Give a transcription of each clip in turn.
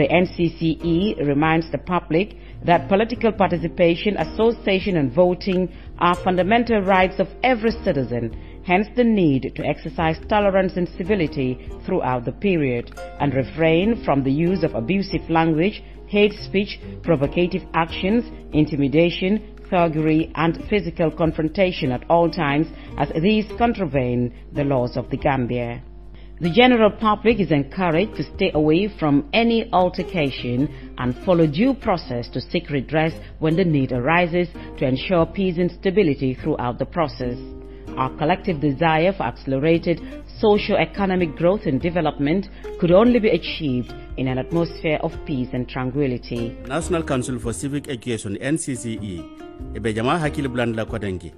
The NCCE reminds the public that political participation, association and voting are fundamental rights of every citizen, hence the need to exercise tolerance and civility throughout the period and refrain from the use of abusive language, hate speech, provocative actions, intimidation, thuggery and physical confrontation at all times, as these contravene the laws of the Gambia. The general public is encouraged to stay away from any altercation and follow due process to seek redress when the need arises to ensure peace and stability throughout the process. Our collective desire for accelerated socio-economic growth and development could only be achieved in an atmosphere of peace and tranquility. National Council for Civic Education NCCE ebe jama hakili blandla kwadengi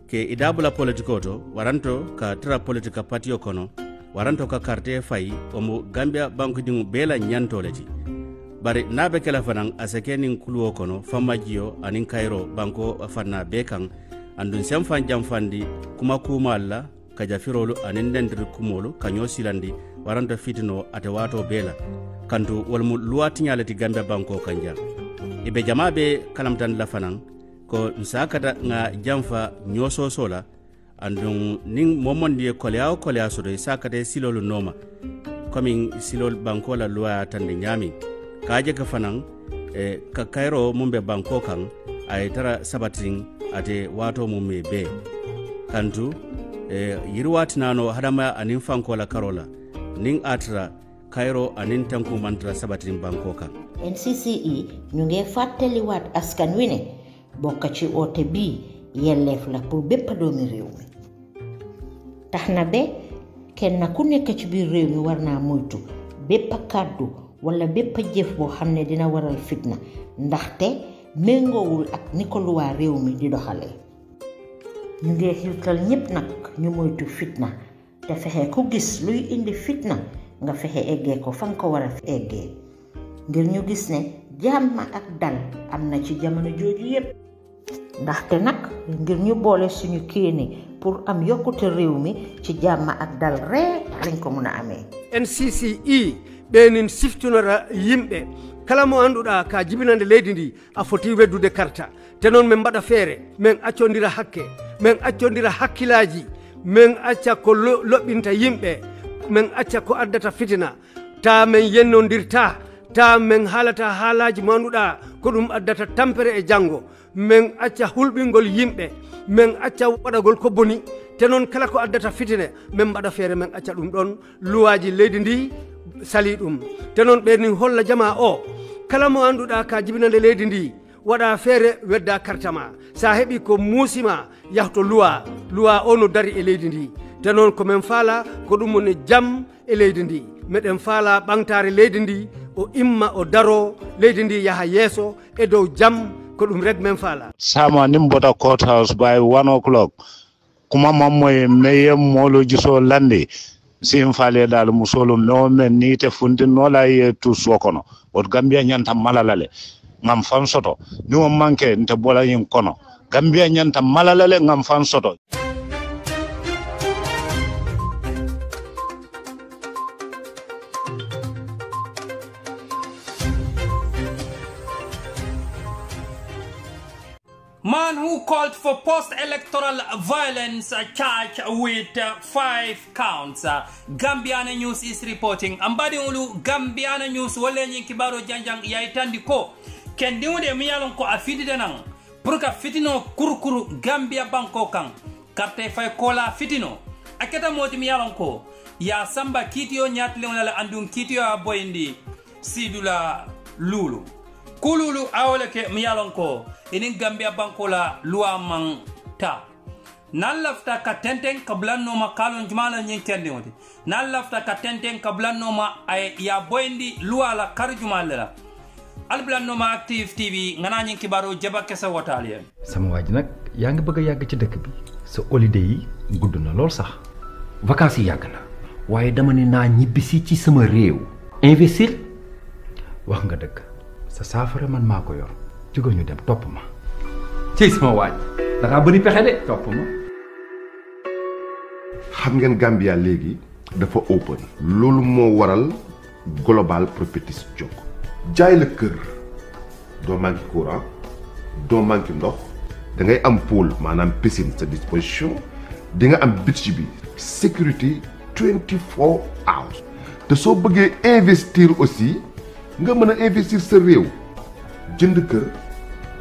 ke idabula politikoto waranto ka tra politika party okono waranto ka carte fay omu Gambia banku dingu bela nyantoleti bari nabe kala fanan asekeni kulu okono famajio anin Cairo banko fanna bekan andun semfan jamfandi kuma alla kajafirolu anin dendir kumolu kanyo silandi waranto fitino ate wato bela kantu walmu luwati nyalati Gambia banko kanja ibe jama be kalamtan la fanan ko nsakata nga jamfa nyoso sola andung ning momondi kolea so do sakate silolu noma coming silol banko la loi tande nyami kaje ka fanan ka Cairo mumbe banko kan ay tara sabatin ate wato mumme be kantu yirwati nano hadama anin fanko la karola ning atra Cairo anin tanku mantra sabatin banko kan NCCE ñu ngi fatali wat askan wi ne bokk ci oote bi yelleef la pour bépp doomi réew mi tax na be kenn ku nekk ci biir réew mi war naa moytu bépp kàddu wala bépp jëf boo xam ne dina waral fitna ndaxte méngoowul ak ni ko luwaa réew mi di doxalee ñu ngi xiirtal ñépp nag ñu moytu fitna te fexe ku gis luy indi fitna nga fexe eggee ko fa nga ko war a eggee ngir ñu gis ne jàmm ak dal am na ci jamono jooju yépp ndaxte nag ngir ñu boole suñu kéene pour am yokkute réew mi ci jàmm ak dal rek lañ ko mën a amee. NCCE ɓeenin siftunora yimɓe kala mo annduɗaa ka jibinande leydi ndi a foti weddude karta te noon min mbaɗa feere min accondira hakke min accondira hakkilaaji min acca ko loɓɓinta yimɓe min acca ko addata fitina ta min yennondirta ta min haalata haalaji mo annduɗaa ko ɗum addata tampere e janngo min acca hulɓingol yimɓe min acca waɗagol ko boni te noon kala ko addata fitine min mbaɗa feere min acca ɗum ɗon luwaji leydi ndi sali ɗum te noon ɓenin holla jama o kala mo annduɗaa ka jibinande leydi ndi waɗa feere wedda karta ma sa heɓi ko muusima yahto luwa o no dari e leydi ndi te noon ko min faala ko ɗum woni jam e leydi ndi meɗen faala ɓantare leydi ndi o imma o daro leydi ndi yaha yeeso e dow jam ko ɗum rek men faala sama nimbota court house by 1 o'clock kuma mammoye meye moloji so lande sim faale dal musolo no men ni te fundinola ye tu sokono wot Gambia nyanta malalale ngam fan soto ni o manke nte bola yin kono Gambia nyanta malalale ngam fan soto. Man who called for post-electoral violence charged with 5 counts. Gambiana News is reporting. Ambadi ulu Gambiana News wale nyikibaro janjang yaitandi ko. Kendi unde miyalon ko afidi denang. Purka fitino kurukuru Gambia banko kang. Karte fay kola fitino. Aketa moti miyalon ko. Ya samba kitio nyatle unala andung kitio aboyindi. Sidula lulu. Kululu awole ke miyalon ko. Ini Gambia banko la lua mang ta. Nan lafta ka tenten ka blanno ma kalon jumala nyen kende woti. Nan lafta ka tenten ka blanno ma ay ya boyndi lua la kar jumala la. Al blanno ma Active TV ngana nyen kibaro jaba kessa wotali. Sama waji nak ya nga bëgg yag ci dëkk bi. Sa holiday yi gudd na lool sax. Vacances yi yag na. Waye dama ni na ñibisi ci sama réew. Investir wax nga dëgg. Sa safara man mako yor. Juga ñu dem top ma ci sama waaj da nga bari pexé de top ma xam ngeen Gambia légui dafa open lolu mo waral global properties jog jaay la kër doo manqué courant doo manqué ndox da ngay am pool maanaam piscine sa disposition di nga am budget bi sécurité 24 hours te soo bëggee investir aussi nga mën a investir sa réew jënd kër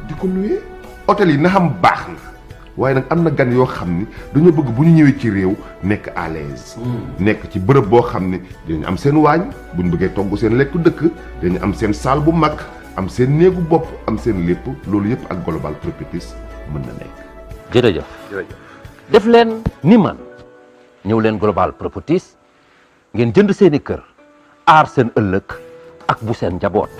di ko louer. hôtel yi na xam baax na waaye nag am na gan yoo xam ni dañoo bëgg bu ñu ñëwee ci réew nekk à l'aise nekk ci bërëb boo xam ne dañu am seen waañ bu ñu bëggee togg seen lekku dëkk dañu am seen salle bu mag am seen néegu bopp am seen lépp loolu yëpp ak Global Properties mën na nekk. jërëjëf def leen ni man ñëw leen Global Properties ngeen jënd seeni kër aar seen ëllëg ak bu seen njaboot.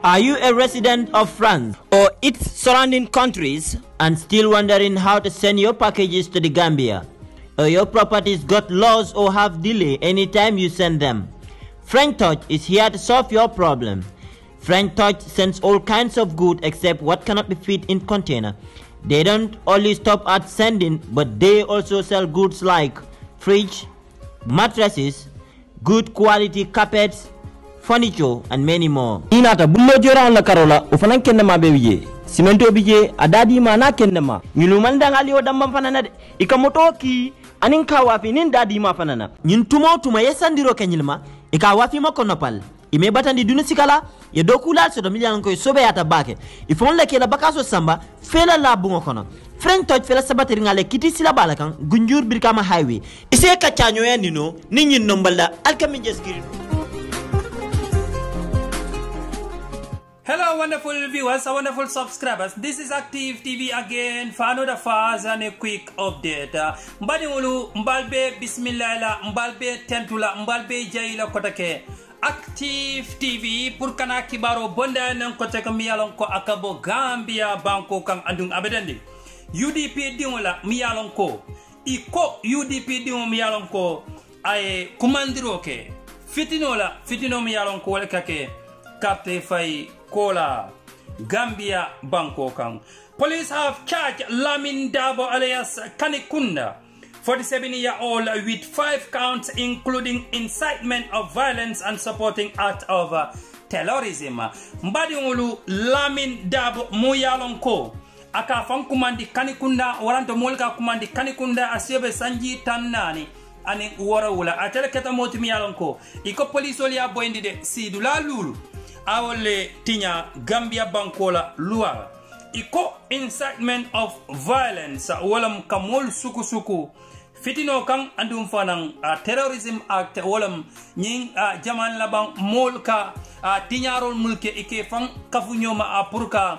Are you a resident of France or its surrounding countries and still wondering how to send your packages to the Gambia? Or your properties got lost or have delay anytime you send them? French Touch is here to solve your problem. French Touch sends all kinds of goods except what cannot be fit in container. They don't only stop at sending, but they also sell goods like fridge, mattresses, good quality carpets, furniture and many more. Inata bullo jora la karola ufanan kenna ma be wiye simento bije adadi ma na kenna ma nyulu man dangali o damba fanana de ikamoto ki anin ka wafi nin dadi ma fanana nyin tumo tuma yesandiro kenyilma ika wafi ma konopal ime batandi dunu sikala ye dokula so do milyan ko sobe yata bake ifon le kela bakaso samba fela la bungo kono French Touch fela sabateri ngale kiti sila balakan gunjur birkama highway ise ka chanyo ya nino ninyin nombala alkami jeskiri. Hello wonderful viewers, wonderful subscribers. This is Active TV again for another fast and a quick update. Mbadi ulu mbalbe bismillah mbalbe tentula mbalbe jaila kotake. Active TV pour kana kibaro bonda nan kotake miyalon ko akabo Gambia banko kang andung abedendi. UDP dingula miyalon ko. Iko UDP dingo miyalon ko ay kumandiro ke. Fitino miyalon ko wala kake. Kapte fay Kola Gambia Banko Kang. Police have charged Lamin Dabo alias Kanikunda, 47-year-old, with 5 counts including incitement of violence and supporting act of terrorism. Mbadi ngulu Lamin Dabo Muyalonko aka fan kumandi Kanikunda waranto molka kumandi Kanikunda asiebe sanji tannani ani warawula atele keta moti miyalonko iko police oli aboyndi de sidula lulu awole tinya Gambia Bankola luwa iko incitement of violence walam kamol suku fitino kan andum fanan terrorism act walam nying jaman labang molka tinyarol mulke ike fan kafu nyoma purka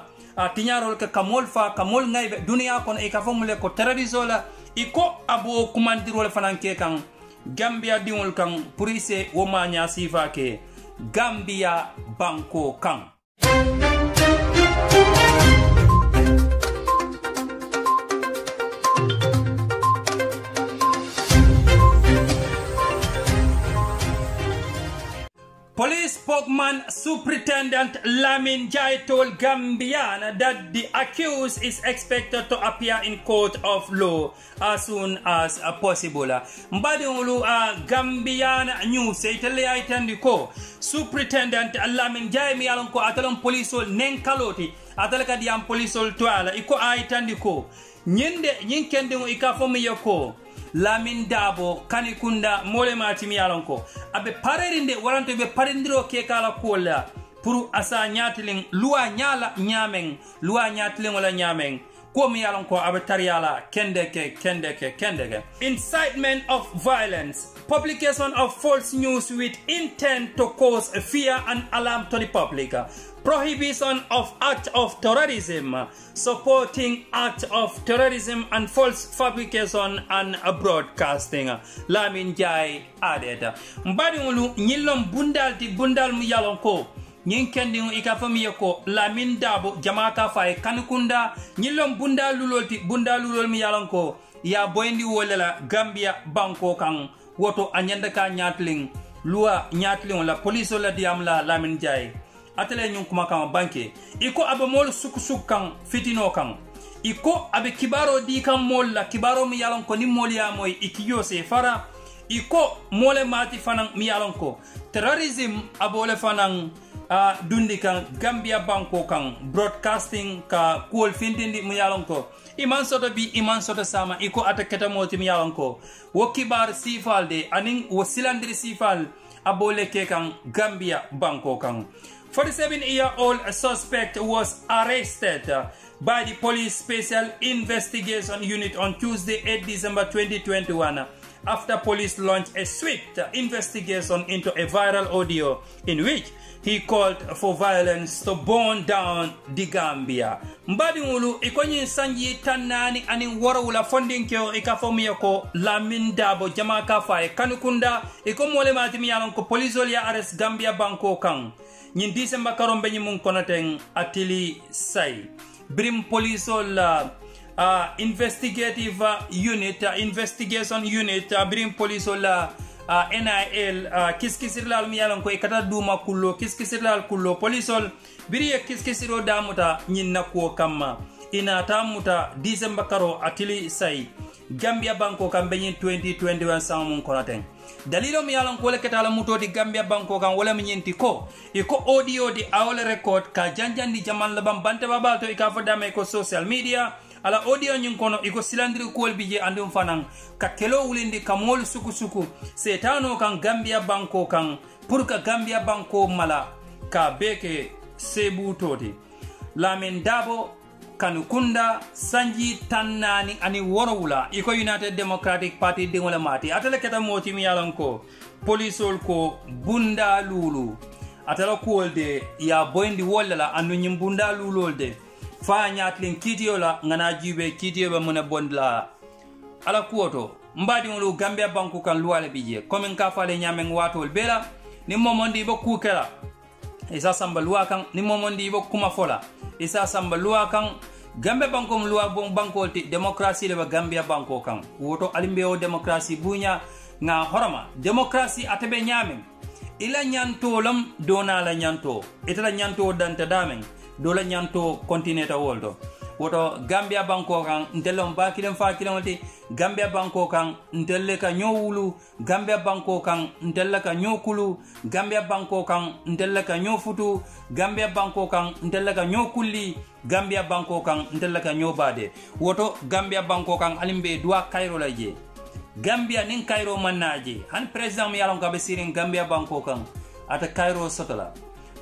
tinyarol ka kamol ngaybe dunia kon e kafu mule ko terrorisola iko abo kumandirol fanan ke kan Gambia diŋol kaŋ purise wo maña sifa ke Gambia Banko kaŋ. Police spokesman Superintendent Lamin Jai told Gambian that the accused is expected to appear in court of law as soon as possible. Mbadiulu Gambian news itali aitandiko Superintendent Lamin Jai mi alonko atalon polisol nenkaloti atalaka diam polisol twala iko aitandiko nyinkende ikafomi yoko Lamin Dabo Kanikunda mole matimi yalonko abe parerinde waranto be parendiro ke kala kola pour asa nyatling loi nyala nyameng loi nyatling wala nyameng ko mi yalonko abe tariala kendeke incitement of violence, publication of false news with intent to cause fear and alarm to the public, prohibition of act of terrorism, supporting act of terrorism and false fabrication and broadcasting. Lamin Jai added. Mbadi ngulu nyilom bundal mu yalonko nyin kendi ikafami ko Lamin Dabo jamaka fay Kanikunda nyilom bundalulol mi yalonko ya boyndi wolela Gambia Banko kan woto anyanda ka nyatling loi nyatling la police la diam la Lamin Jai atele nyun kuma kan banke iko abamol suk kan fitino kan iko abe kibaro di kam mol la kibaro mi yalon ko ni mol ya moy ikiyo se fara iko mole mati fanan mi yalon ko terrorism abole fanan dundi kan Gambia banko kan broadcasting ka kuol findindi mi yalon ko iman soto bi iman soto sama iko ataketa moti mi yalon ko wo kibar sifalde anin wo silandiri sifal abole ke kan Gambia banko kan 47-year-old suspect was arrested by the Police Special Investigation Unit on Tuesday, 8 December 2021, after police launched a swift investigation into a viral audio in which he called for violence to burn down the Gambia. Mbadi ngulu ikonyi sanji tanani ani warawula funding kyo ikafomiya ko Lamin Dabo jama kafaye kanukunda ikomole matimi yalon ko police ya arrest Gambia banko kan nyin December karombe nyi mun konaten atili say Brim police investigative unit investigation unit Brim police NIL kiskisirlal mi yalan ko ikata duma kullo kiskisirlal kullo polisol biriye kiskisiro damuta nyinna ko kamma ina tamuta December karo atili say Gambia banko kan benyin 2021 samun konaten dalilo mi yalan ko lekata muto di Gambia banko kan wala mi nyenti ko iko audio di awle record ka janjandi jaman labam bante babal to ika fodame ko social media ala audio nyin kono iko silandiri kuol bije andum fanan ka kelo wulindi ka mol suku setano kan Gambia banko kan pour ka Gambia banko mala ka beke sebu toti Lamin Dabo kanukunda sanji tannani ani worowula iko United Democratic Party dingola mati atele keta moti mi yalan ko polisol ko bunda lulu atala kuolde ya boyndi wollala andu nyim bunda lulolde fa nyatlin kitiyo la ngana jibe kitiyo ba muna bondla ala kuoto mbadi ngulu Gambia banku kan luwale bije komen ka fale nyamen watol bela ni momondi bo kukela isa samba luwa kan ni momondi bo kuma fola isa samba luwa kan Gambia banko luwa bon banko ti demokrasi le ba Gambia banko kan woto alimbe o demokrasi bunya nga horama demokrasi atabe nyamen ila nyanto lam dona la nyanto itala nyanto dante damen dola nyanto continenta woldo woto Gambia banko kan ntelom ba kilem fa kilemoti Gambia banko kan ntelle ka nyowulu Gambia banko kan ntelle ka nyokulu Gambia banko kan ntelle ka nyofutu Gambia banko kan ntelle ka nyokulli Gambia banko kan ntelle ka nyobade woto Gambia banko kan alimbe dua Cairo la je Gambia nin Cairo mannaje han president mi yalon ka be sirin Gambia banko kan ata Cairo sotola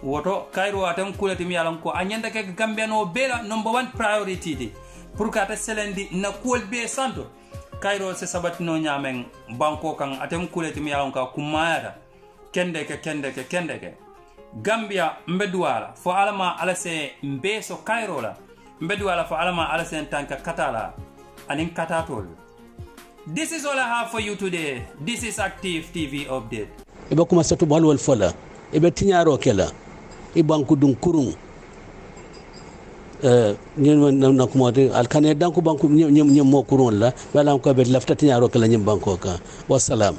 woto Cairo atam kulati mi yalan ko anyanda ke Gambia no bela number 1 priority di pour ka ta selendi na kuol be santo Cairo se sabatino nyamen banko kan atam kulati mi yalan ka kumayata kende ke Gambia mbedwala fo alama ala se mbeso Cairo la mbedwala fo alama ala se tanka katala anin katatol. This is all I have for you today. This is Active TV Update. Iba kuma satu balwal fola ibe tinyaro kela ibanku dun kurung na kuma alkane danku banku nyem mo kurun la wala ko be lafta tinyaro kala nyem banko ka wassalam.